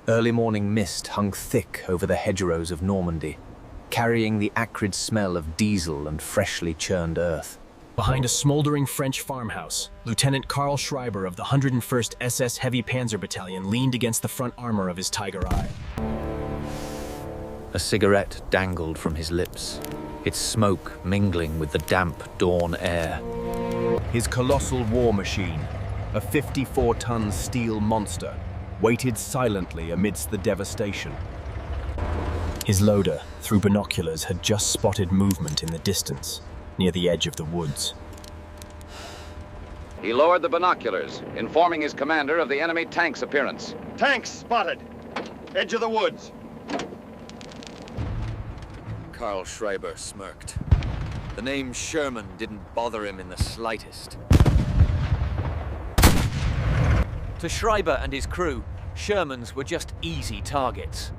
Early morning mist hung thick over the hedgerows of Normandy, carrying the acrid smell of diesel and freshly churned earth. Behind a smoldering French farmhouse, Lieutenant Karl Schreiber of the 101st SS Heavy Panzer Battalion leaned against the front armor of his Tiger Eye. A cigarette dangled from his lips, its smoke mingling with the damp dawn air. His colossal war machine, a 54-ton steel monster, waited silently amidst the devastation. His loader, through binoculars, had just spotted movement in the distance, near the edge of the woods. He lowered the binoculars, informing his commander of the enemy tank's appearance. Tanks spotted. Edge of the woods. Karl Schreiber smirked. The name Sherman didn't bother him in the slightest. To Schreiber and his crew, Shermans were just easy targets.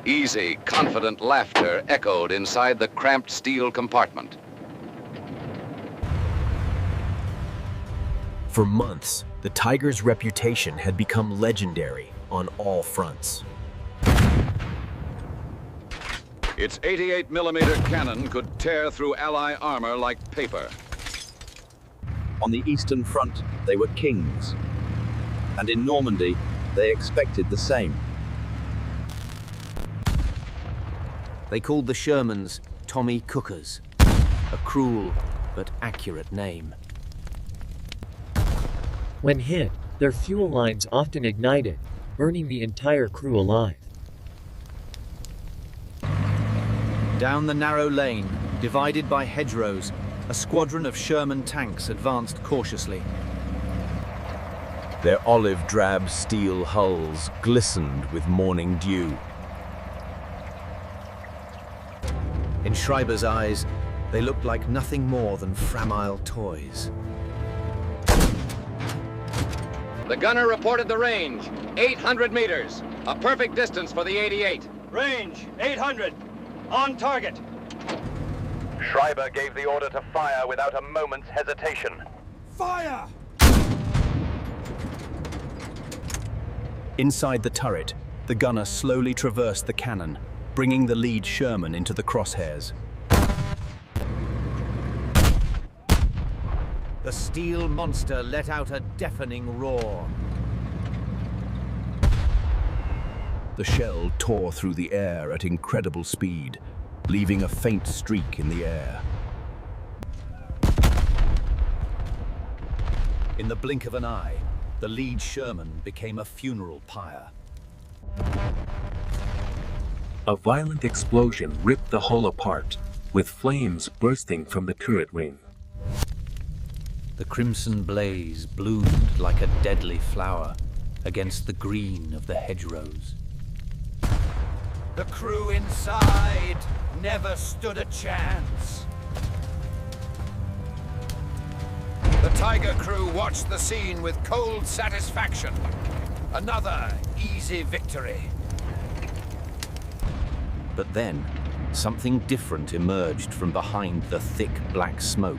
Easy, confident laughter echoed inside the cramped steel compartment. For months, the Tiger's reputation had become legendary on all fronts. Its 88mm cannon could tear through Ally armor like paper. On the Eastern Front, they were kings. And in Normandy, they expected the same. They called the Shermans Tommy Cookers, a cruel but accurate name. When hit, their fuel lines often ignited, burning the entire crew alive. Down the narrow lane, divided by hedgerows, a squadron of Sherman tanks advanced cautiously. Their olive-drab steel hulls glistened with morning dew. In Schreiber's eyes, they looked like nothing more than fragile toys. The gunner reported the range, 800 meters, a perfect distance for the 88. Range 800. On target. Schreiber gave the order to fire without a moment's hesitation. Fire! Inside the turret, the gunner slowly traversed the cannon, bringing the lead Sherman into the crosshairs. The steel monster let out a deafening roar. The shell tore through the air at incredible speed, leaving a faint streak in the air. In the blink of an eye, the lead Sherman became a funeral pyre. A violent explosion ripped the hull apart, with flames bursting from the turret ring. The crimson blaze bloomed like a deadly flower against the green of the hedgerows. The crew inside never stood a chance. The Tiger crew watched the scene with cold satisfaction. Another easy victory. But then, something different emerged from behind the thick black smoke.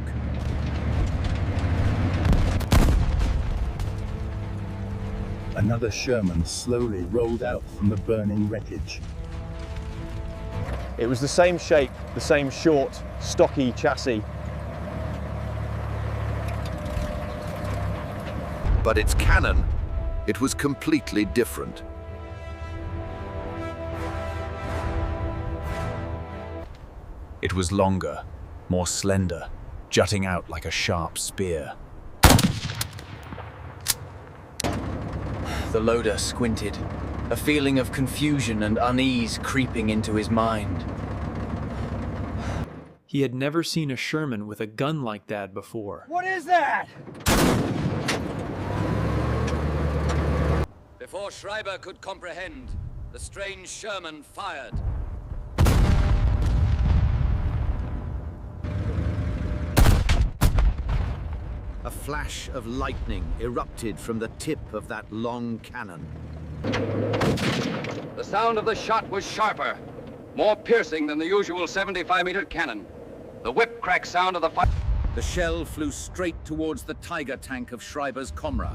Another Sherman slowly rolled out from the burning wreckage. It was the same shape, the same short, stocky chassis. But its cannon, it was completely different. It was longer, more slender, jutting out like a sharp spear. The loader squinted, a feeling of confusion and unease creeping into his mind. He had never seen a Sherman with a gun like that before. What is that? Before Schreiber could comprehend, the strange Sherman fired. A flash of lightning erupted from the tip of that long cannon. The sound of the shot was sharper, more piercing than the usual 75-meter cannon. The whip-crack sound of the fire... The shell flew straight towards the Tiger tank of Schreiber's comrade.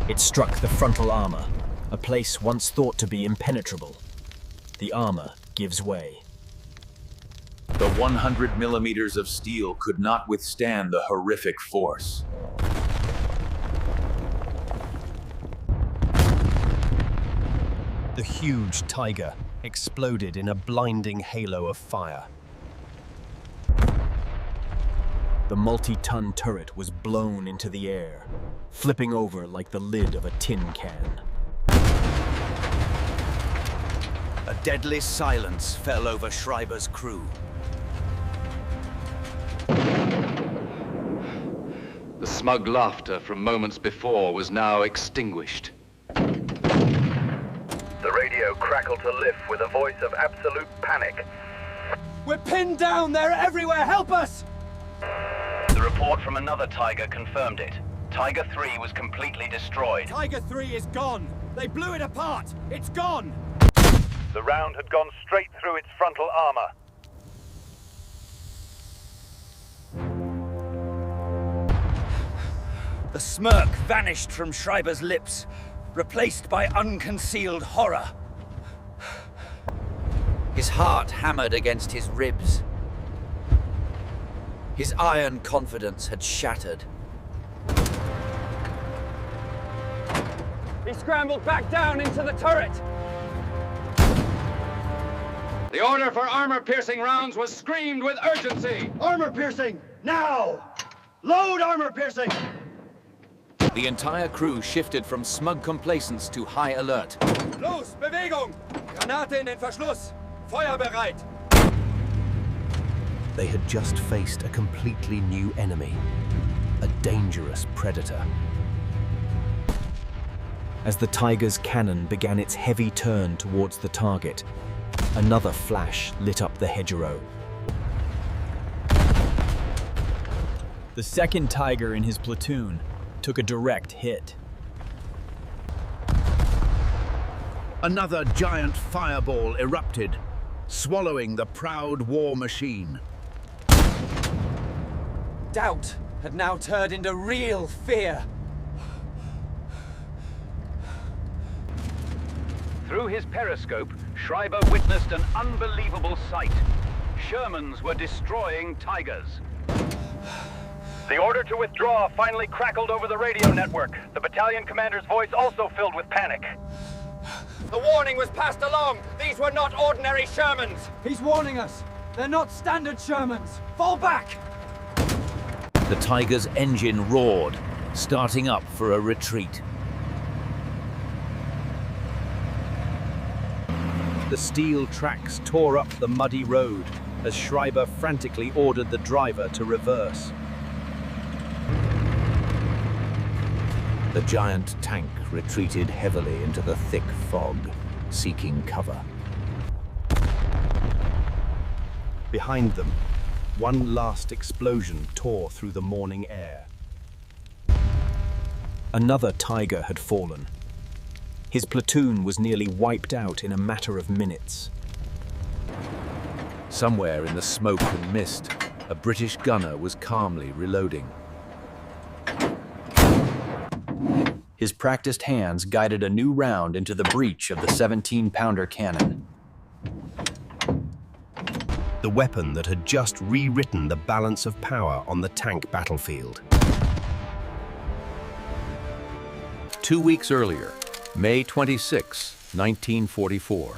It struck the frontal armor, a place once thought to be impenetrable. The armor gives way. The 100 millimeters of steel could not withstand the horrific force. The huge Tiger exploded in a blinding halo of fire. The multi-ton turret was blown into the air, flipping over like the lid of a tin can. A deadly silence fell over Schreiber's crew. The smug laughter from moments before was now extinguished. The radio crackled to lift with a voice of absolute panic. We're pinned down! They're everywhere! Help us! The report from another Tiger confirmed it. Tiger 3 was completely destroyed. Tiger 3 is gone! They blew it apart! It's gone! The round had gone straight through its frontal armor. The smirk vanished from Schreiber's lips, replaced by unconcealed horror. His heart hammered against his ribs. His iron confidence had shattered. He scrambled back down into the turret! The order for armor-piercing rounds was screamed with urgency. Armor-piercing! Now! Load armor-piercing! The entire crew shifted from smug complacence to high alert. Los, Bewegung! Granate in den Verschluss! Feuer bereit! They had just faced a completely new enemy, a dangerous predator. As the Tiger's cannon began its heavy turn towards the target, another flash lit up the hedgerow. The second Tiger in his platoon took a direct hit. Another giant fireball erupted, swallowing the proud war machine. Doubt had now turned into real fear. Through his periscope, Schreiber witnessed an unbelievable sight. Shermans were destroying Tigers. The order to withdraw finally crackled over the radio network. The battalion commander's voice also filled with panic. The warning was passed along! These were not ordinary Shermans! He's warning us! They're not standard Shermans! Fall back! The Tiger's engine roared, starting up for a retreat. The steel tracks tore up the muddy road as Schreiber frantically ordered the driver to reverse. The giant tank retreated heavily into the thick fog, seeking cover. Behind them, one last explosion tore through the morning air. Another Tiger had fallen. His platoon was nearly wiped out in a matter of minutes. Somewhere in the smoke and mist, a British gunner was calmly reloading. His practiced hands guided a new round into the breech of the 17-pounder cannon. The weapon that had just rewritten the balance of power on the tank battlefield. 2 weeks earlier, May 26, 1944.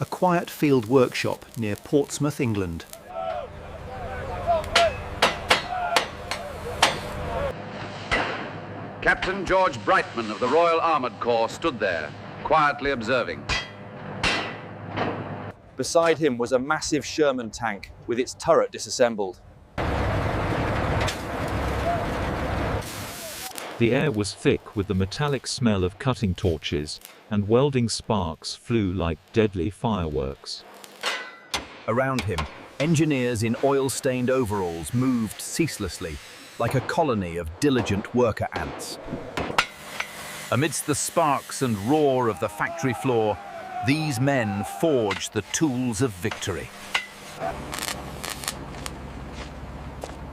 A quiet field workshop near Portsmouth, England. Captain George Brightman of the Royal Armoured Corps stood there, quietly observing. Beside him was a massive Sherman tank with its turret disassembled. The air was thick with the metallic smell of cutting torches, and welding sparks flew like deadly fireworks. Around him, engineers in oil-stained overalls moved ceaselessly, like a colony of diligent worker ants. Amidst the sparks and roar of the factory floor, These men forged the tools of victory.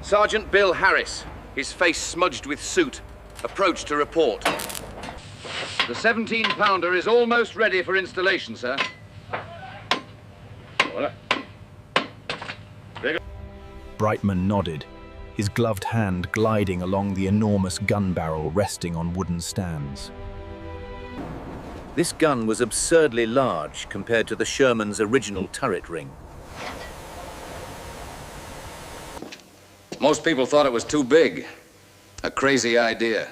Sergeant Bill Harris, his face smudged with soot, approached to report. The 17-pounder is almost ready for installation, sir. Brightman nodded, his gloved hand gliding along the enormous gun barrel resting on wooden stands. This gun was absurdly large compared to the Sherman's original turret ring. Most people thought it was too big. A crazy idea.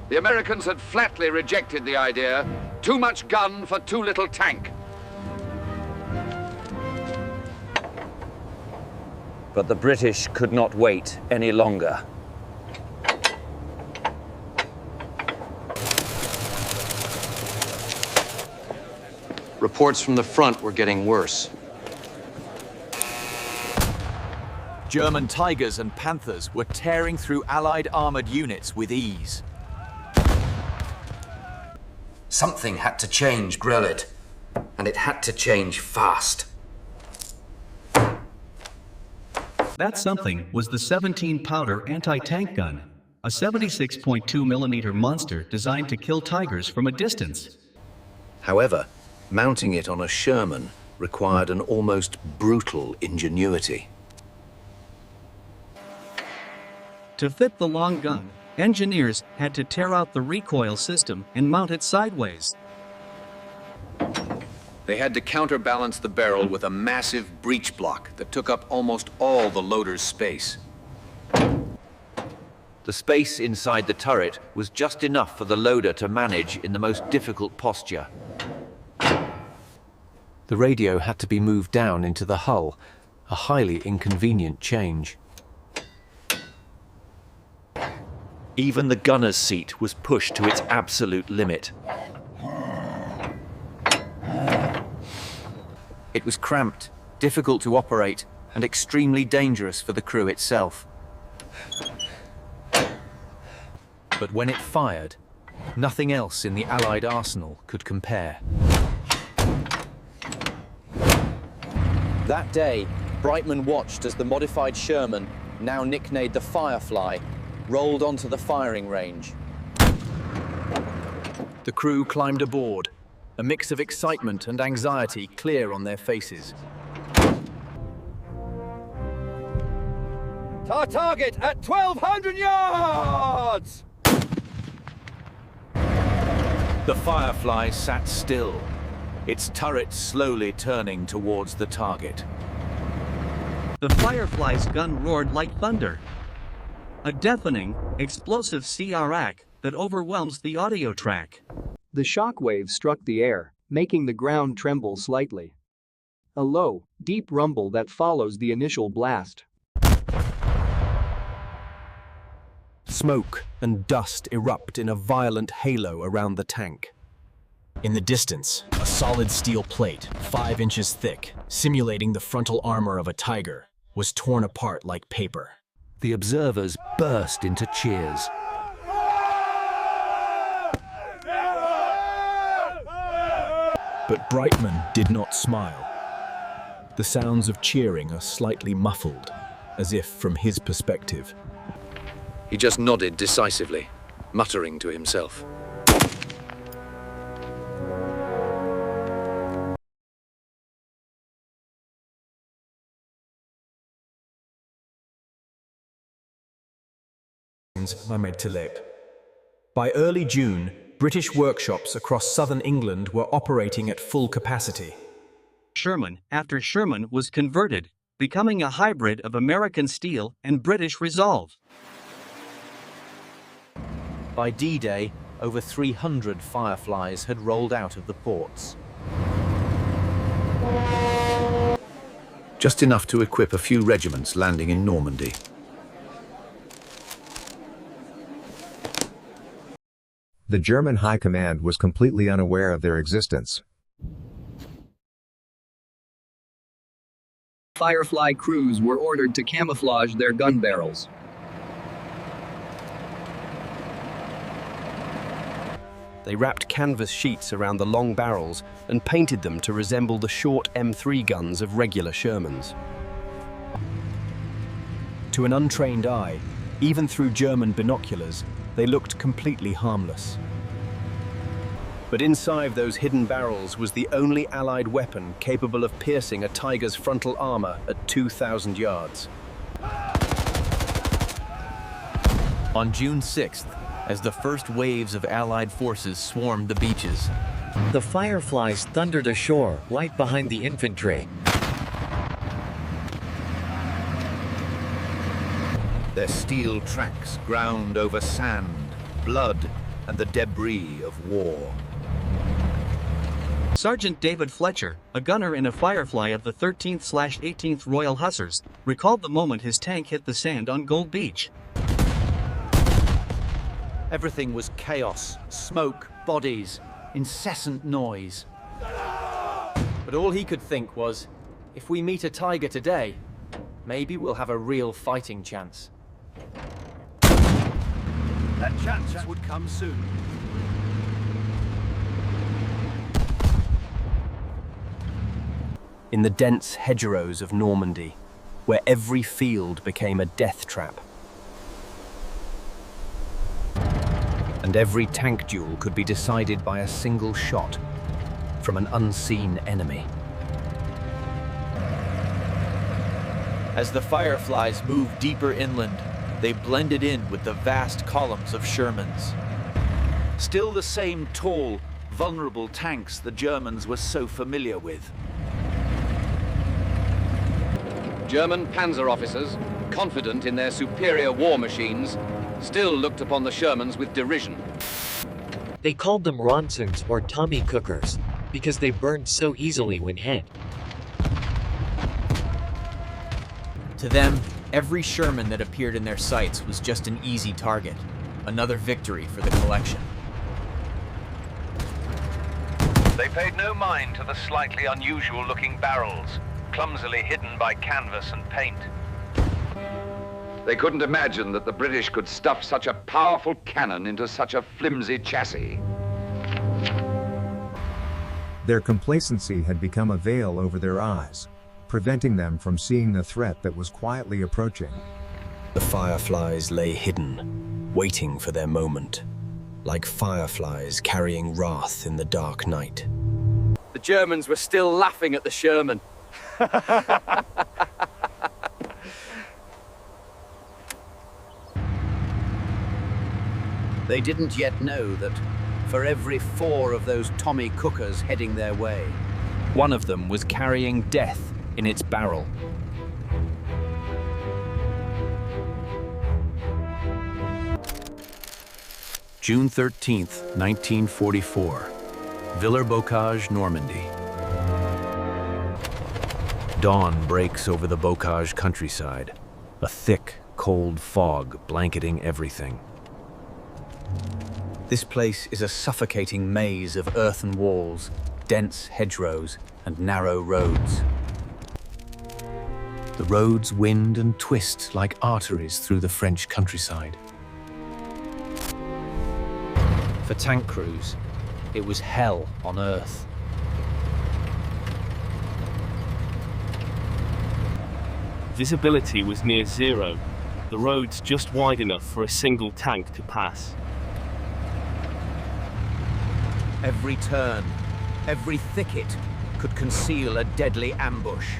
The Americans had flatly rejected the idea. Too much gun for too little tank. But the British could not wait any longer. Reports from the front were getting worse. German Tigers and Panthers were tearing through Allied armored units with ease. Something had to change, Grellet, and it had to change fast. That something was the 17-pounder anti-tank gun, a 76.2mm monster designed to kill Tigers from a distance. However, mounting it on a Sherman required an almost brutal ingenuity. To fit the long gun, engineers had to tear out the recoil system and mount it sideways. They had to counterbalance the barrel with a massive breech block that took up almost all the loader's space. The space inside the turret was just enough for the loader to manage in the most difficult posture. The radio had to be moved down into the hull, a highly inconvenient change. Even the gunner's seat was pushed to its absolute limit. It was cramped, difficult to operate, and extremely dangerous for the crew itself. But when it fired, nothing else in the Allied arsenal could compare. That day, Brightman watched as the modified Sherman, now nicknamed the Firefly, rolled onto the firing range. The crew climbed aboard, a mix of excitement and anxiety clear on their faces. Our target at 1,200 yards! The Firefly sat still, its turret slowly turning towards the target. The Firefly's gun roared like thunder. A deafening, explosive CRAC that overwhelms the audio track. The shock wave struck the air, making the ground tremble slightly. A low, deep rumble that follows the initial blast. Smoke and dust erupt in a violent halo around the tank. In the distance, a solid steel plate, 5 inches thick, simulating the frontal armor of a Tiger, was torn apart like paper. The observers burst into cheers. But Brightman did not smile. The sounds of cheering are slightly muffled, as if from his perspective. He just nodded decisively, muttering to himself. By early June, British workshops across southern England were operating at full capacity. Sherman after Sherman was converted, becoming a hybrid of American steel and British resolve. By D-Day, over 300 Fireflies had rolled out of the ports. Just enough to equip a few regiments landing in Normandy. The German High Command was completely unaware of their existence. Firefly crews were ordered to camouflage their gun barrels. They wrapped canvas sheets around the long barrels and painted them to resemble the short M3 guns of regular Shermans. To an untrained eye, even through German binoculars, they looked completely harmless. But inside those hidden barrels was the only Allied weapon capable of piercing a Tiger's frontal armor at 2,000 yards. On June 6th, as the first waves of Allied forces swarmed the beaches, the Fireflies thundered ashore right behind the infantry. their steel tracks ground over sand, blood, and the debris of war. Sergeant David Fletcher, a gunner in a Firefly of the 13th/18th Royal Hussars, recalled the moment his tank hit the sand on Gold Beach. Everything was chaos, smoke, bodies, incessant noise. But all he could think was, if we meet a tiger today, maybe we'll have a real fighting chance. That chance would come soon. In the dense hedgerows of Normandy, where every field became a death trap. And every tank duel could be decided by a single shot from an unseen enemy. As the Fireflies moved deeper inland, they blended in with the vast columns of Shermans. Still the same tall, vulnerable tanks the Germans were so familiar with. German panzer officers, confident in their superior war machines, still looked upon the Shermans with derision. They called them Ronsons or Tommy Cookers, because they burned so easily when hit. To them, every Sherman that appeared in their sights was just an easy target, another victory for the collection. They paid no mind to the slightly unusual-looking barrels, clumsily hidden by canvas and paint. They couldn't imagine that the British could stuff such a powerful cannon into such a flimsy chassis. Their complacency had become a veil over their eyes, preventing them from seeing the threat that was quietly approaching. The Fireflies lay hidden, waiting for their moment, like fireflies carrying wrath in the dark night. The Germans were still laughing at the Sherman. They didn't yet know that for every 4 of those Tommy Cookers heading their way, one of them was carrying death in its barrel. June 13th, 1944, Villers-Bocage, Normandy. Dawn breaks over the Bocage countryside, a thick, cold fog blanketing everything. This place is a suffocating maze of earthen walls, dense hedgerows, and narrow roads. The roads wind and twist like arteries through the French countryside. For tank crews, it was hell on earth. Visibility was near zero, the roads just wide enough for a single tank to pass. Every turn, every thicket could conceal a deadly ambush.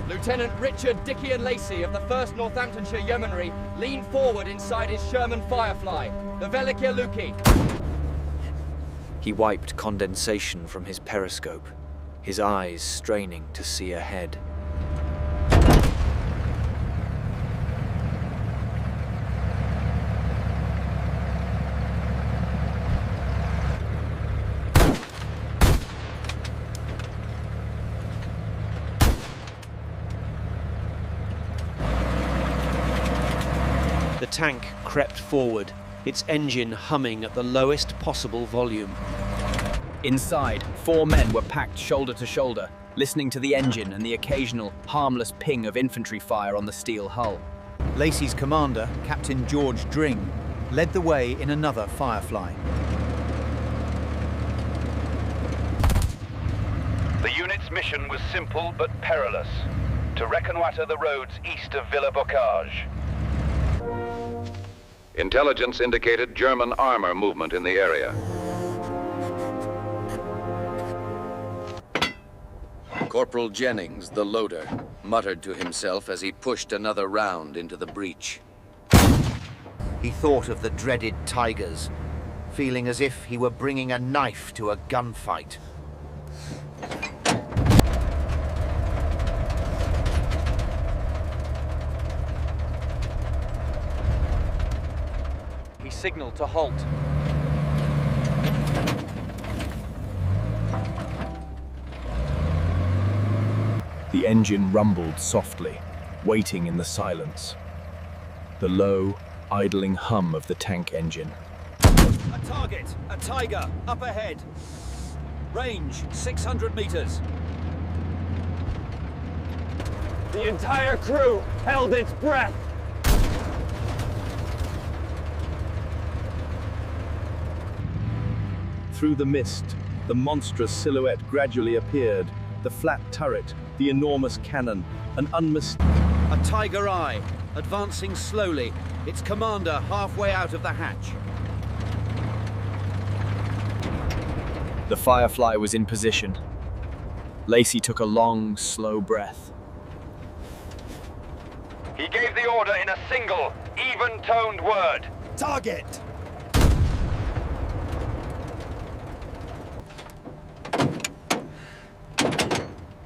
Lieutenant Richard Dickey and Lacey of the 1st Northamptonshire Yeomanry leaned forward inside his Sherman Firefly, the Velikia Luki. He wiped condensation from his periscope, his eyes straining to see ahead. The tank crept forward, its engine humming at the lowest possible volume. Inside, 4 men were packed shoulder to shoulder, listening to the engine and the occasional harmless ping of infantry fire on the steel hull. Lacey's commander, Captain George Dring, led the way in another Firefly. The unit's mission was simple but perilous: to reconnoiter the roads east of Villa Bocage. Intelligence indicated German armor movement in the area. Corporal Jennings, the loader, muttered to himself as he pushed another round into the breach. He thought of the dreaded Tigers, feeling as if he were bringing a knife to a gunfight. He signaled to halt. The engine rumbled softly, waiting in the silence. The low, idling hum of the tank engine. A target! A Tiger! Up ahead! Range 600 meters. The entire crew held its breath! Through the mist, the monstrous silhouette gradually appeared. The flat turret, the enormous cannon, an A Tiger Eye, advancing slowly, its commander halfway out of the hatch. The Firefly was in position. Lacey took a long, slow breath. He gave the order in a single, even-toned word. Target!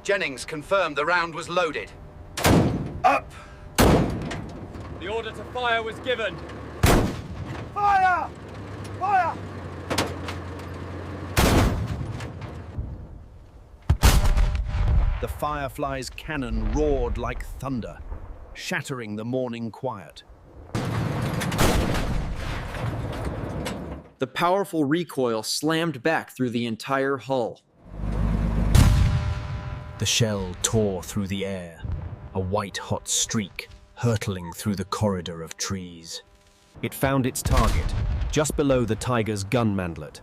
Jennings confirmed the round was loaded. Up! The order to fire was given. Fire! Fire! The Firefly's cannon roared like thunder, shattering the morning quiet. The powerful recoil slammed back through the entire hull. The shell tore through the air, a white-hot streak hurtling through the corridor of trees. It found its target, just below the Tiger's gun mandlet.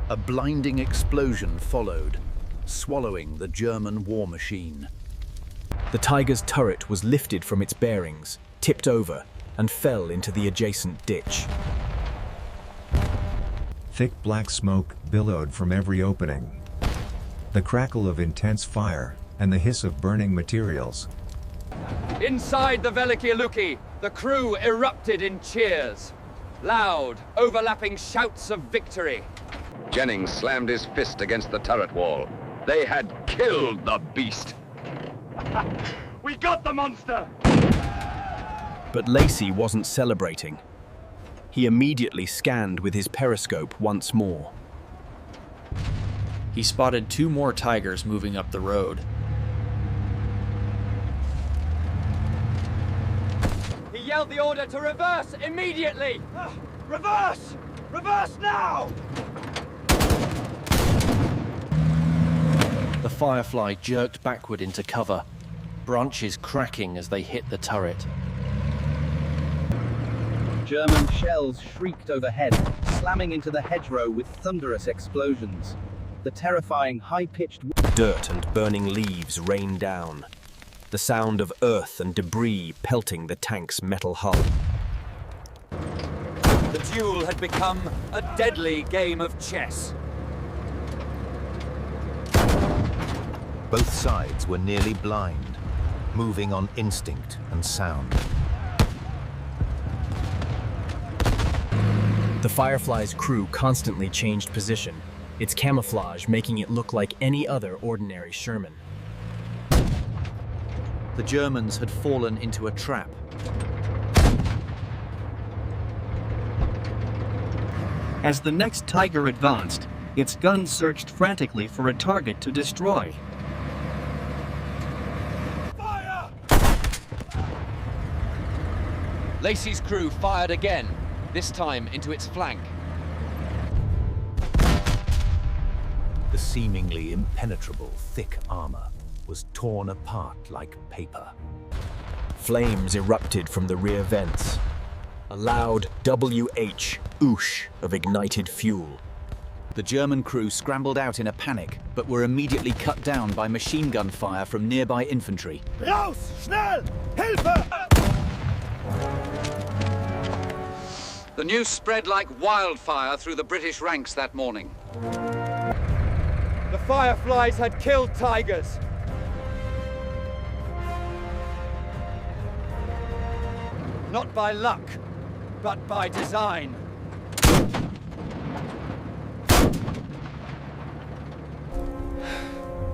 A blinding explosion followed, swallowing the German war machine. The Tiger's turret was lifted from its bearings, tipped over, and fell into the adjacent ditch. Thick black smoke billowed from every opening. The crackle of intense fire and the hiss of burning materials. Inside the Veliki Luki, the crew erupted in cheers. Loud, overlapping shouts of victory. Jennings slammed his fist against the turret wall. They had killed the beast. We got the monster! But Lacey wasn't celebrating. He immediately scanned with his periscope once more. He spotted 2 more Tigers moving up the road. He yelled the order to reverse immediately! Reverse! Reverse now! The Firefly jerked backward into cover, branches cracking as they hit the turret. German shells shrieked overhead, slamming into the hedgerow with thunderous explosions. The terrifying high-pitched dirt and burning leaves rained down. The sound of earth and debris pelting the tank's metal hull. The duel had become a deadly game of chess. Both sides were nearly blind, moving on instinct and sound. The Firefly's crew constantly changed position, its camouflage making it look like any other ordinary Sherman. The Germans had fallen into a trap. As the next Tiger advanced, its guns searched frantically for a target to destroy. Lacey's crew fired again, this time into its flank. The seemingly impenetrable thick armor was torn apart like paper. Flames erupted from the rear vents. A loud WH oosh of ignited fuel. The German crew scrambled out in a panic, but were immediately cut down by machine gun fire from nearby infantry. Raus! Schnell! Hilfe! The news spread like wildfire through the British ranks that morning. The Fireflies had killed tigers. Not by luck, but by design.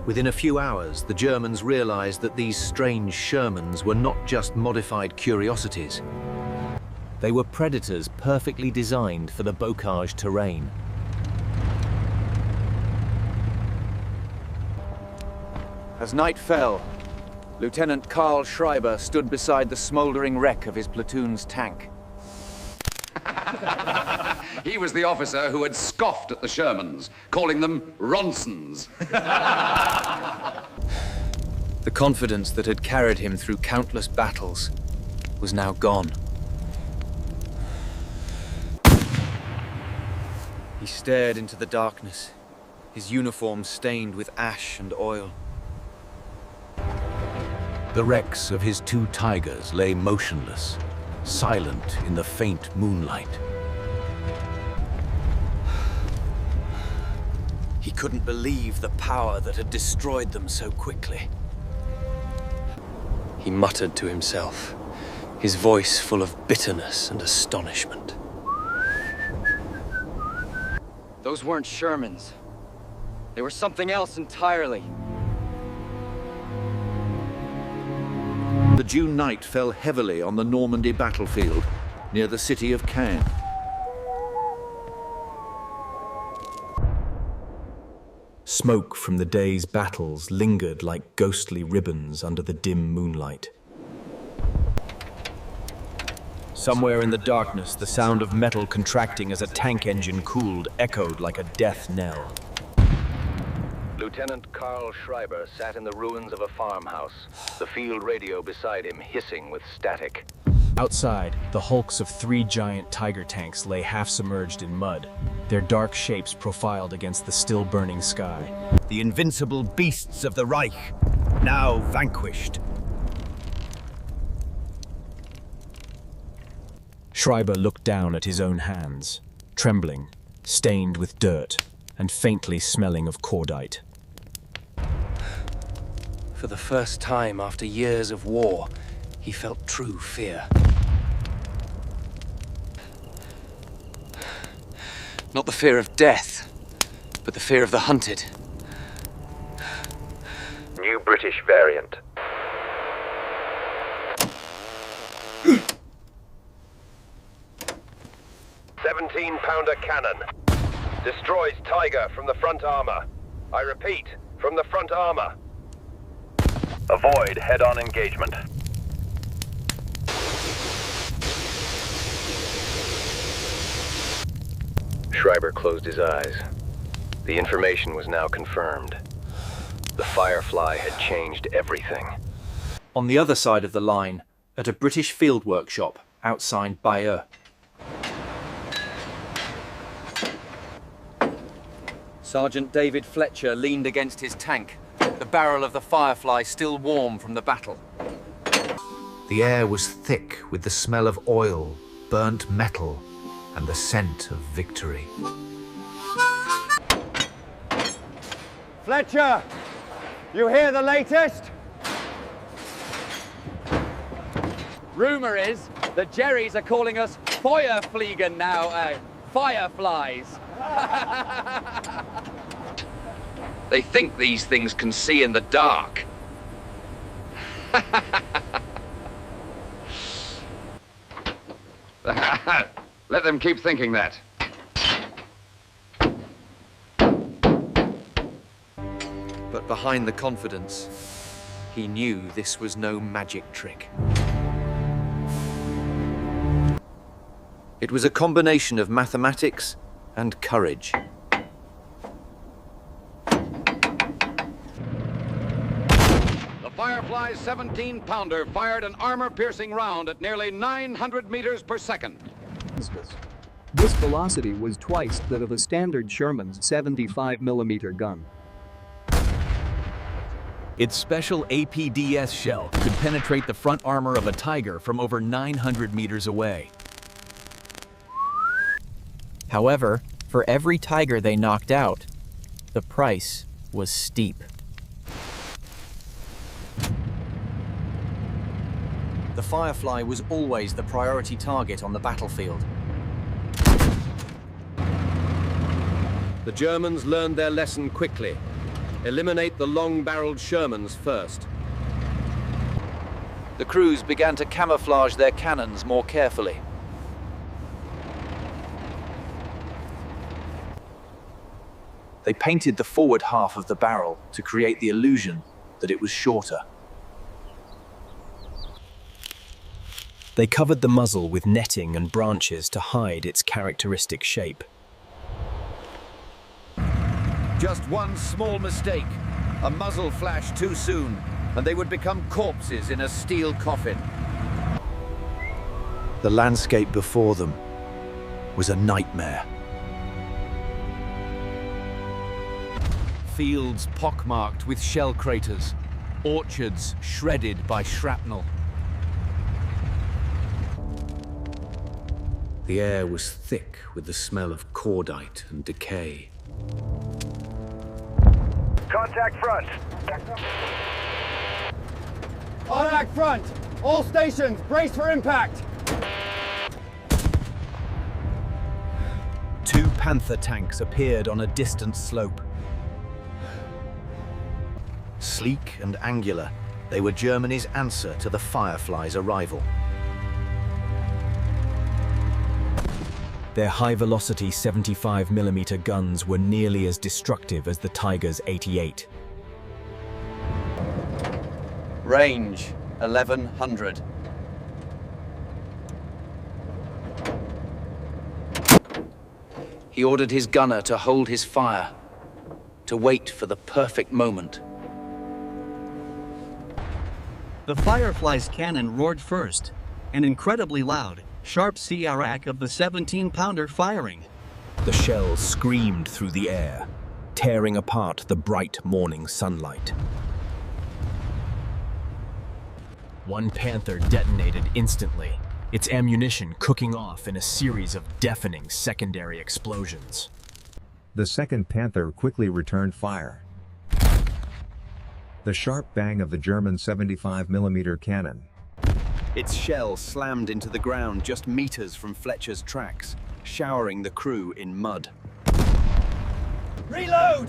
Within a few hours, the Germans realized that these strange Shermans were not just modified curiosities. They were predators perfectly designed for the bocage terrain. As night fell, Lieutenant Karl Schreiber stood beside the smoldering wreck of his platoon's tank. He was the officer who had scoffed at the Shermans, calling them Ronsons. The confidence that had carried him through countless battles was now gone. He stared into the darkness, his uniform stained with ash and oil. The wrecks of his 2 Tigers lay motionless, silent in the faint moonlight. He couldn't believe the power that had destroyed them so quickly. He muttered to himself, his voice full of bitterness and astonishment. Those weren't Shermans. They were something else entirely. The June night fell heavily on the Normandy battlefield near the city of Caen. Smoke from the day's battles lingered like ghostly ribbons under the dim moonlight. Somewhere in the darkness, the sound of metal contracting as a tank engine cooled echoed like a death knell. Lieutenant Karl Schreiber sat in the ruins of a farmhouse, the field radio beside him hissing with static. Outside, the hulks of 3 giant Tiger tanks lay half-submerged in mud, their dark shapes profiled against the still-burning sky. The invincible beasts of the Reich, now vanquished. Schreiber looked down at his own hands, trembling, stained with dirt, and faintly smelling of cordite. For the first time after years of war, he felt true fear. Not the fear of death, but the fear of the hunted. New British variant. "17-pounder cannon. Destroys Tiger from the front armor. I repeat, from the front armor. Avoid head-on engagement." Schreiber closed his eyes. The information was now confirmed. The Firefly had changed everything. On the other side of the line, at a British field workshop outside Bayeux. Sergeant David Fletcher leaned against his tank, the barrel of the Firefly still warm from the battle. The air was thick with the smell of oil, burnt metal, and the scent of victory. Fletcher, you hear the latest? Rumor is that Jerry's are calling us Feuerfliegen now, Fireflies. They think these things can see in the dark. Let them keep thinking that. But behind the confidence, he knew this was no magic trick. It was a combination of mathematics and courage. Firefly's 17-pounder fired an armor-piercing round at nearly 900 meters per second. This velocity was twice that of a standard Sherman's 75mm gun. Its special APDS shell could penetrate the front armor of a Tiger from over 900 meters away. However, for every Tiger they knocked out, the price was steep. The Firefly was always the priority target on the battlefield. The Germans learned their lesson quickly. Eliminate the long-barreled Shermans first. The crews began to camouflage their cannons more carefully. They painted the forward half of the barrel to create the illusion that it was shorter. They covered the muzzle with netting and branches to hide its characteristic shape. Just one small mistake, a muzzle flash too soon, and they would become corpses in a steel coffin. The landscape before them was a nightmare. Fields pockmarked with shell craters, orchards shredded by shrapnel. The air was thick with the smell of cordite and decay. Contact front. Automac front! All stations, brace for impact! Two Panther tanks appeared on a distant slope. Sleek and angular, they were Germany's answer to the Firefly's arrival. Their high-velocity 75mm guns were nearly as destructive as the Tiger's 88. Range 1100. He ordered his gunner to hold his fire, to wait for the perfect moment. The Firefly's cannon roared first, an incredibly loud, sharp CRAC of the 17-pounder firing. The shells screamed through the air, tearing apart the bright morning sunlight. One Panther detonated instantly, its ammunition cooking off in a series of deafening secondary explosions. The second Panther quickly returned fire. The sharp bang of the German 75mm cannon. Its shell slammed into the ground just meters from Fletcher's tracks, showering the crew in mud. Reload!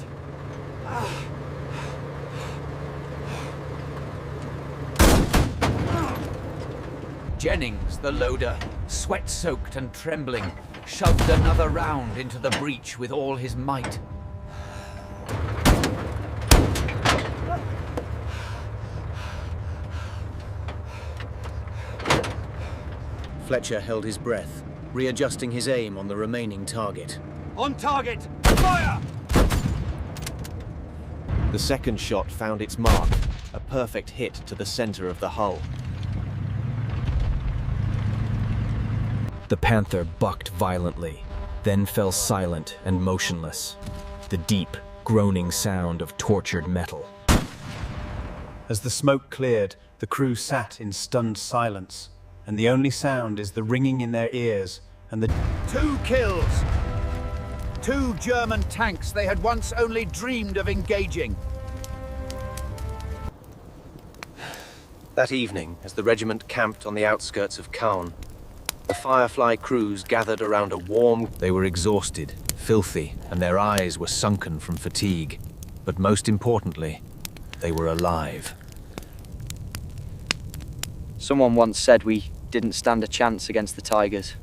Jennings, the loader, sweat-soaked and trembling, shoved another round into the breach with all his might. Fletcher held his breath, readjusting his aim on the remaining target. On target! Fire! The second shot found its mark, a perfect hit to the center of the hull. The Panther bucked violently, then fell silent and motionless, the deep, groaning sound of tortured metal. As the smoke cleared, the crew sat in stunned silence, and the only sound is the ringing in their ears and the 2 kills! 2 German tanks they had once only dreamed of engaging. That evening, as the regiment camped on the outskirts of Caen, the Firefly crews gathered around a warm... They were exhausted, filthy, and their eyes were sunken from fatigue. But most importantly, they were alive. Someone once said we didn't stand a chance against the Tigers.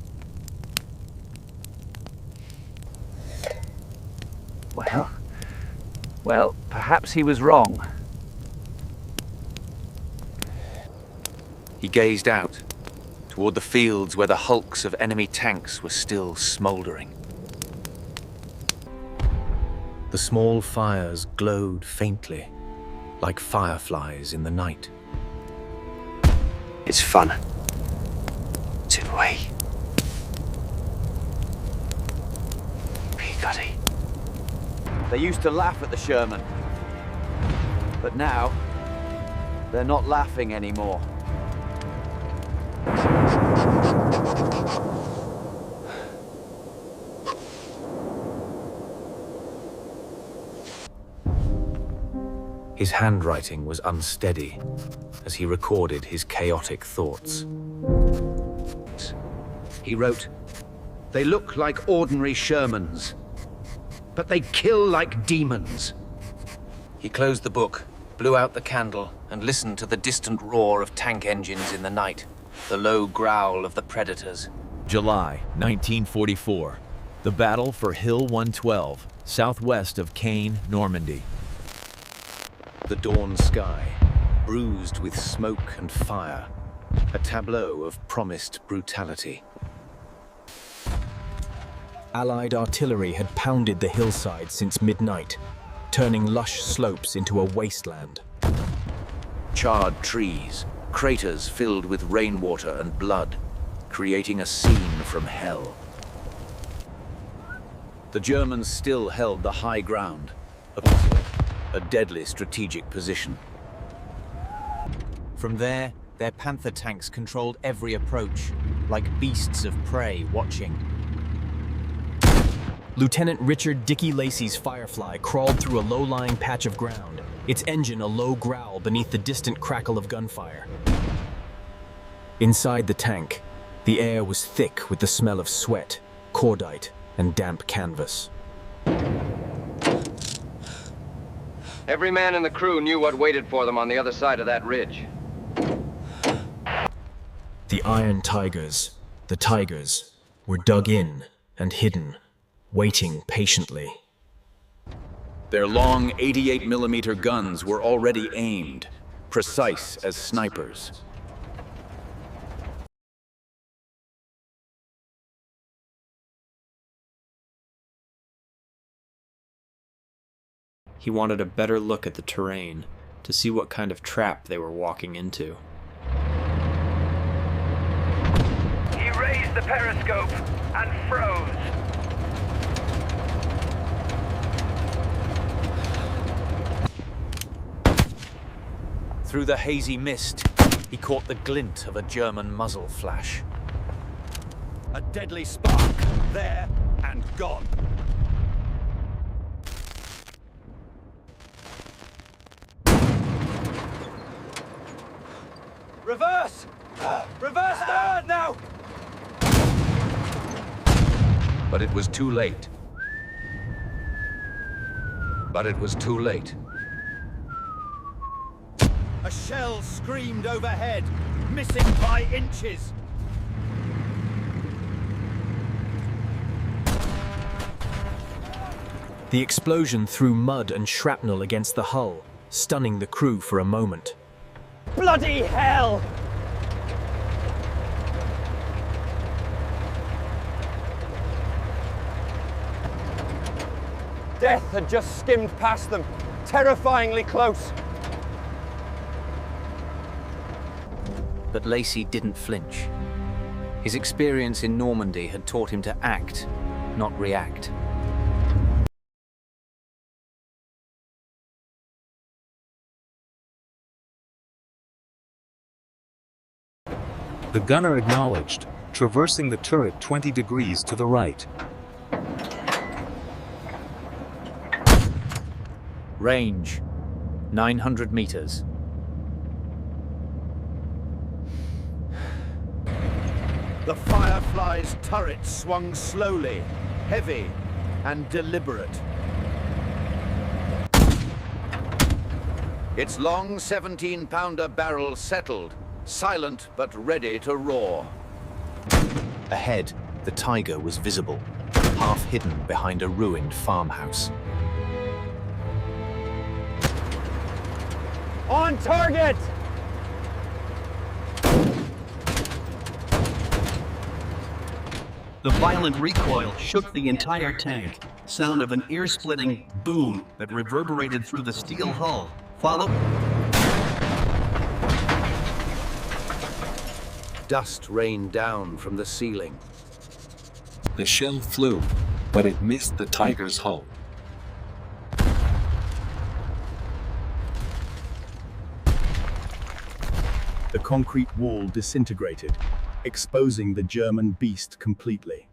Well, perhaps he was wrong. He gazed out, toward the fields where the hulks of enemy tanks were still smoldering. The small fires glowed faintly, like fireflies in the night. It's fun. It's in way. Peabody. They used to laugh at the Sherman. But now, they're not laughing anymore. His handwriting was unsteady as he recorded his chaotic thoughts. He wrote, "They look like ordinary Shermans, but they kill like demons." He closed the book, blew out the candle, and listened to the distant roar of tank engines in the night, the low growl of the predators. July 1944. The battle for Hill 112, southwest of Caen, Normandy. The dawn sky, bruised with smoke and fire, a tableau of promised brutality. Allied artillery had pounded the hillside since midnight, turning lush slopes into a wasteland. Charred trees, craters filled with rainwater and blood, creating a scene from hell. The Germans still held the high ground, a deadly strategic position. From there, their Panther tanks controlled every approach, like beasts of prey watching. Lieutenant Richard Dickie Lacey's Firefly crawled through a low-lying patch of ground, its engine a low growl beneath the distant crackle of gunfire. Inside the tank, the air was thick with the smell of sweat, cordite, and damp canvas. Every man in the crew knew what waited for them on the other side of that ridge. The Iron Tigers, the Tigers, were dug in and hidden, waiting patiently. Their long 88mm guns were already aimed, precise as snipers. He wanted a better look at the terrain, to see what kind of trap they were walking into. He raised the periscope and froze. Through the hazy mist, he caught the glint of a German muzzle flash. A deadly spark, there and gone. Reverse! Reverse third now! But it was too late. But it was too late. A shell screamed overhead, missing by inches. The explosion threw mud and shrapnel against the hull, stunning the crew for a moment. Bloody hell! Death had just skimmed past them, terrifyingly close. But Lacey didn't flinch. His experience in Normandy had taught him to act, not react. The gunner acknowledged, traversing the turret 20 degrees to the right. Range, 900 meters. The Firefly's turret swung slowly, heavy, and deliberate. Its long 17-pounder barrel settled, silent but ready to roar. Ahead, the Tiger was visible, half hidden behind a ruined farmhouse. On target! The violent recoil shook the entire tank, sound of an ear-splitting boom that reverberated through the steel hull, followed... Dust rained down from the ceiling. The shell flew, but it missed the Tiger's hull. The concrete wall disintegrated, exposing the German beast completely.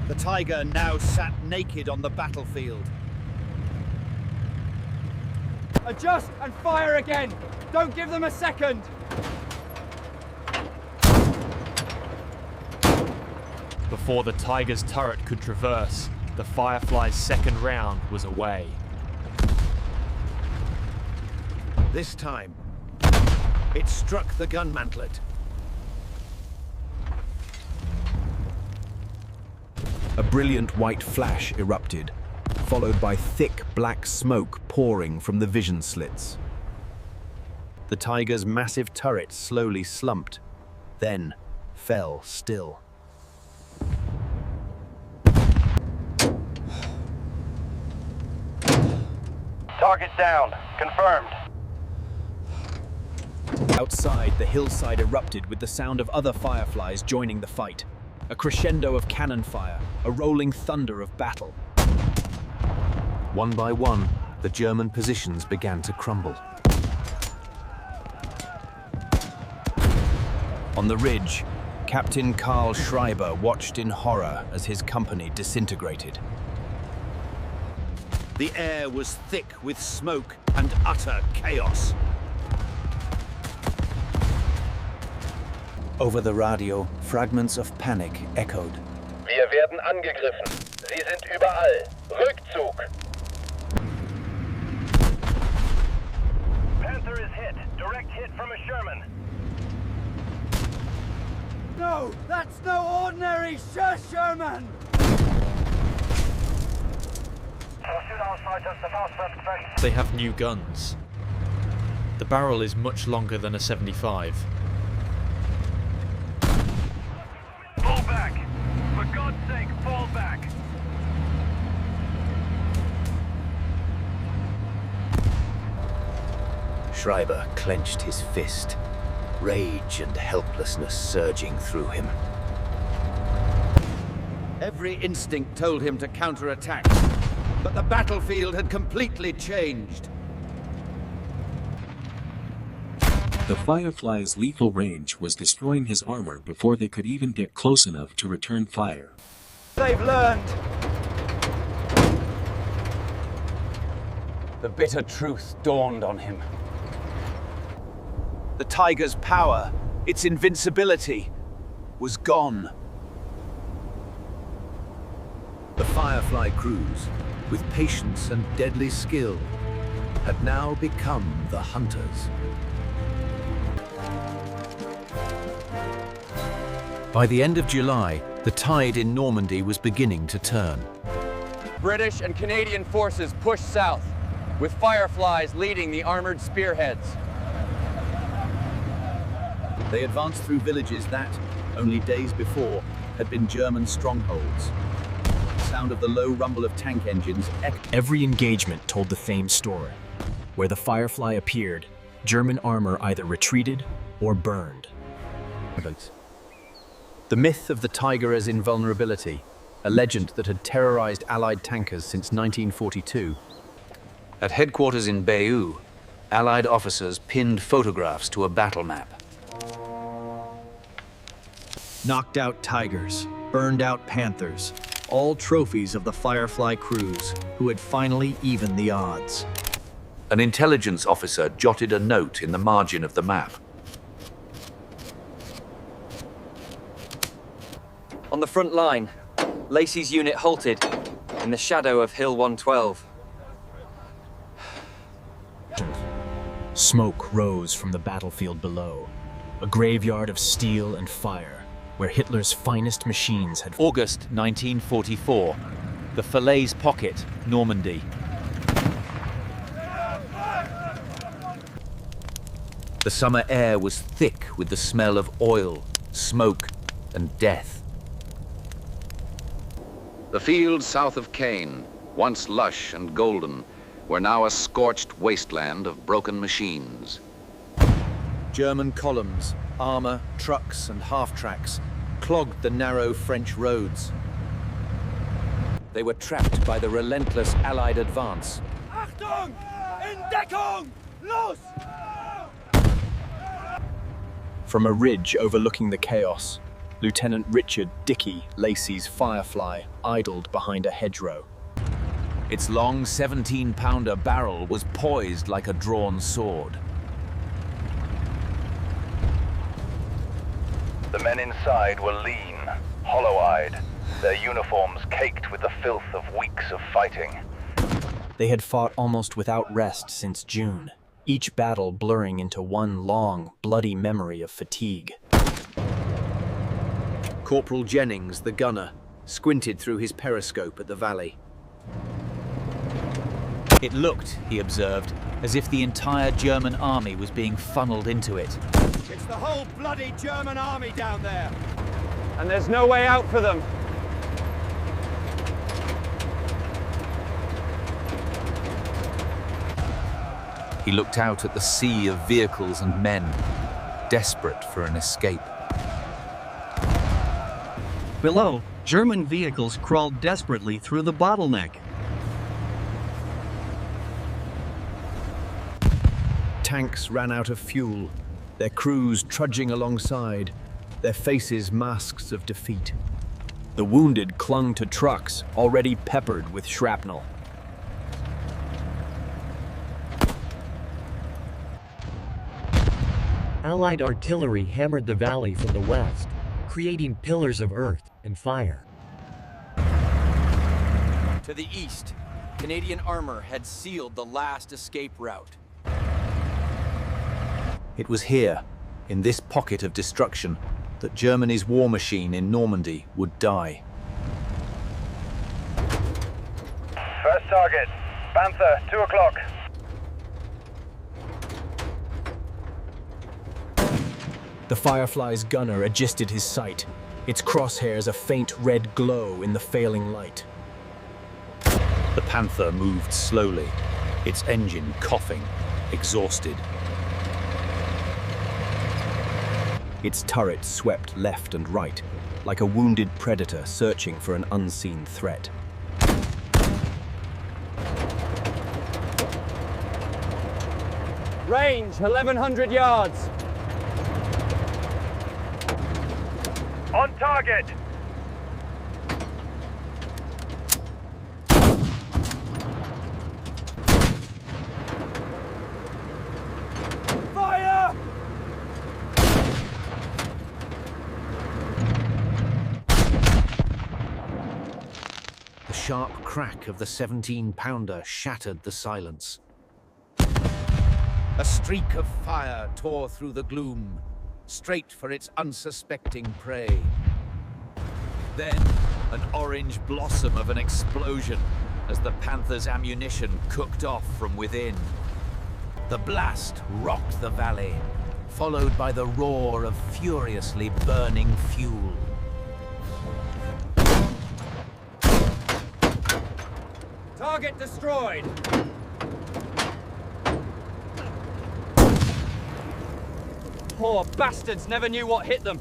The Tiger now sat naked on the battlefield. Adjust and fire again! Don't give them a second! Before the Tiger's turret could traverse, the Firefly's second round was away. This time, it struck the gun mantlet. A brilliant white flash erupted, followed by thick black smoke pouring from the vision slits. The Tiger's massive turret slowly slumped, then fell still. Target down. Confirmed. Outside, the hillside erupted with the sound of other Fireflies joining the fight. A crescendo of cannon fire, a rolling thunder of battle. One by one, the German positions began to crumble. On the ridge, Captain Karl Schreiber watched in horror as his company disintegrated. The air was thick with smoke and utter chaos. Over the radio, fragments of panic echoed. Wir werden angegriffen. Sie sind überall. Rückzug. Panther is hit. Direct hit from a Sherman. No, that's no ordinary Sherman! They have new guns. The barrel is much longer than a 75. Fall back! For God's sake, fall back! Schreiber clenched his fist, rage and helplessness surging through him. Every instinct told him to counterattack, but the battlefield had completely changed. The Firefly's lethal range was destroying his armor before they could even get close enough to return fire. They've learned! The bitter truth dawned on him. The Tiger's power, its invincibility, was gone. The Firefly crews, with patience and deadly skill, had now become the hunters. By the end of July, the tide in Normandy was beginning to turn. British and Canadian forces pushed south, with Fireflies leading the armored spearheads. They advanced through villages that, only days before, had been German strongholds. The sound of the low rumble of tank engines echoed. Every engagement told the same story. Where the Firefly appeared, German armor either retreated or burned. The myth of the Tiger as invulnerability, a legend that had terrorized Allied tankers since 1942. At headquarters in Bayeux, Allied officers pinned photographs to a battle map. Knocked out Tigers, burned out Panthers, all trophies of the Firefly crews, who had finally evened the odds. An intelligence officer jotted a note in the margin of the map. On the front line, Lacey's unit halted in the shadow of Hill 112. Smoke rose from the battlefield below, a graveyard of steel and fire, where Hitler's finest machines had... August 1944, the Falaise Pocket, Normandy. The summer air was thick with the smell of oil, smoke, and death. The fields south of Caen, once lush and golden, were now a scorched wasteland of broken machines. German columns, armor, trucks and half-tracks clogged the narrow French roads. They were trapped by the relentless Allied advance. Achtung! In Deckung! Los! From a ridge overlooking the chaos, Lieutenant Richard "Dickie" Lacey's Firefly idled behind a hedgerow. Its long 17-pounder barrel was poised like a drawn sword. The men inside were lean, hollow-eyed, their uniforms caked with the filth of weeks of fighting. They had fought almost without rest since June, each battle blurring into one long, bloody memory of fatigue. Corporal Jennings, the gunner, squinted through his periscope at the valley. It looked, he observed, as if the entire German army was being funneled into it. It's the whole bloody German army down there. And there's no way out for them. He looked out at the sea of vehicles and men, desperate for an escape. Below, German vehicles crawled desperately through the bottleneck. Tanks ran out of fuel, their crews trudging alongside, their faces masks of defeat. The wounded clung to trucks already peppered with shrapnel. Allied artillery hammered the valley from the west, creating pillars of earth and fire. To the east, Canadian armor had sealed the last escape route. It was here, in this pocket of destruction, that Germany's war machine in Normandy would die. First target, Panther, 2 o'clock. The Firefly's gunner adjusted his sight, its crosshairs a faint red glow in the failing light. The Panther moved slowly, its engine coughing, exhausted. Its turret swept left and right, like a wounded predator searching for an unseen threat. Range, 1,100 yards. On target! Fire! The sharp crack of the 17-pounder shattered the silence. A streak of fire tore through the gloom, straight for its unsuspecting prey. Then, an orange blossom of an explosion as the Panther's ammunition cooked off from within. The blast rocked the valley, followed by the roar of furiously burning fuel. Target destroyed. Poor bastards never knew what hit them.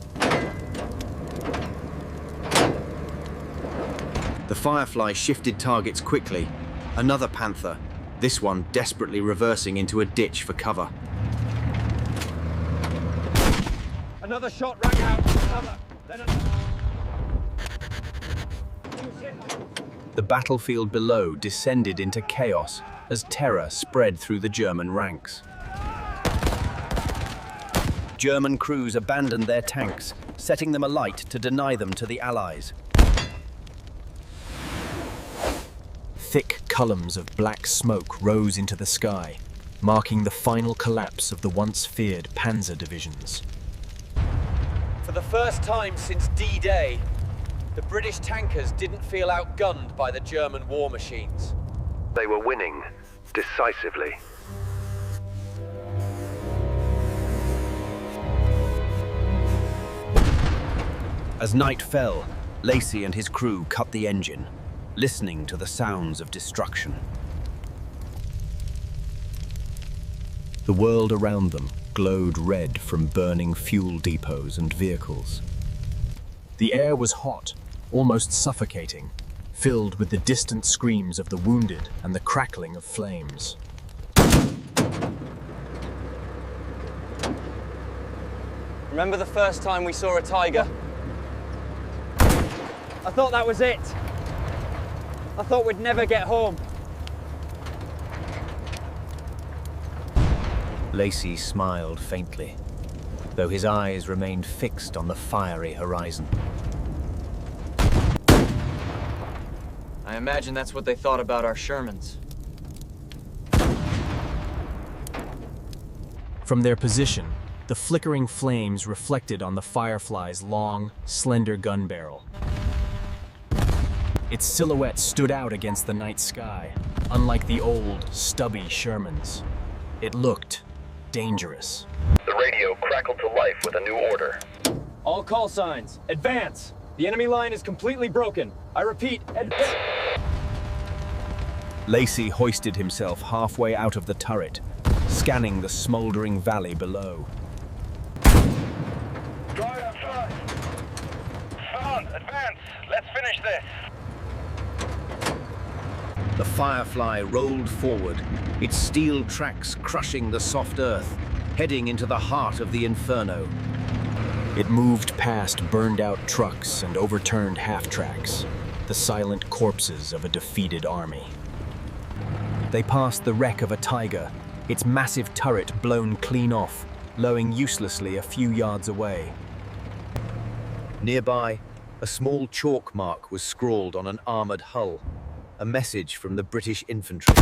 The Firefly shifted targets quickly. Another Panther, this one desperately reversing into a ditch for cover. Another shot rang out. Cover. Then The battlefield below descended into chaos as terror spread through the German ranks. German crews abandoned their tanks, setting them alight to deny them to the Allies. Thick columns of black smoke rose into the sky, marking the final collapse of the once feared panzer divisions. For the first time since D-Day, the British tankers didn't feel outgunned by the German war machines. They were winning, decisively. As night fell, Lacey and his crew cut the engine, listening to the sounds of destruction. The world around them glowed red from burning fuel depots and vehicles. The air was hot, almost suffocating, filled with the distant screams of the wounded and the crackling of flames. Remember the first time we saw a tiger? I thought that was it. I thought we'd never get home. Lacey smiled faintly, though his eyes remained fixed on the fiery horizon. I imagine that's what they thought about our Shermans. From their position, the flickering flames reflected on the Firefly's long, slender gun barrel. Its silhouette stood out against the night sky, unlike the old, stubby Shermans. It looked dangerous. The radio crackled to life with a new order. All call signs, advance! The enemy line is completely broken. I repeat, advance! Lacey hoisted himself halfway out of the turret, scanning the smoldering valley below. Right outside. Front, advance. Let's finish this. The Firefly rolled forward, its steel tracks crushing the soft earth, heading into the heart of the inferno. It moved past burned-out trucks and overturned half-tracks, the silent corpses of a defeated army. They passed the wreck of a Tiger, its massive turret blown clean off, lowing uselessly a few yards away. Nearby, a small chalk mark was scrawled on an armored hull, a message from the British infantry.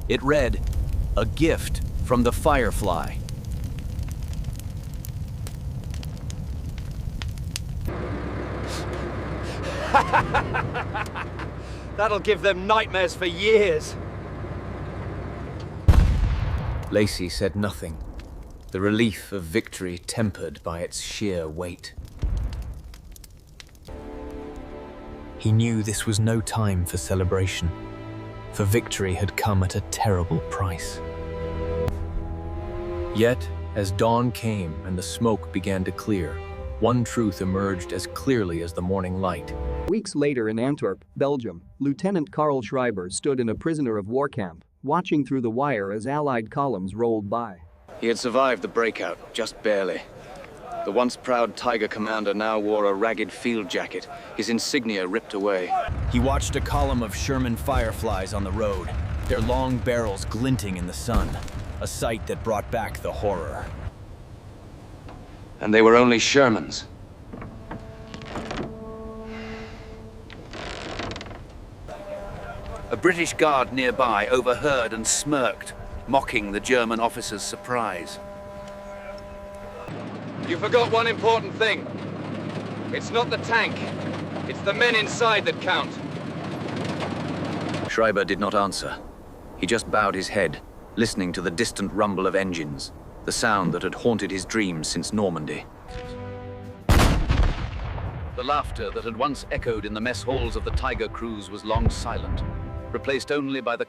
It read, "A gift from the Firefly." That'll give them nightmares for years. Lacey said nothing, the relief of victory tempered by its sheer weight. He knew this was no time for celebration, for victory had come at a terrible price. Yet, as dawn came and the smoke began to clear, one truth emerged as clearly as the morning light. Weeks later in Antwerp, Belgium, Lieutenant Karl Schreiber stood in a prisoner of war camp, watching through the wire as Allied columns rolled by. He had survived the breakout, just barely. The once proud Tiger commander now wore a ragged field jacket, his insignia ripped away. He watched a column of Sherman Fireflies on the road, their long barrels glinting in the sun, a sight that brought back the horror. And they were only Shermans. A British guard nearby overheard and smirked, mocking the German officer's surprise. You forgot one important thing. It's not the tank. It's the men inside that count. Schreiber did not answer. He just bowed his head, listening to the distant rumble of engines, the sound that had haunted his dreams since Normandy. The laughter that had once echoed in the mess halls of the Tiger crews was long silent, replaced only by the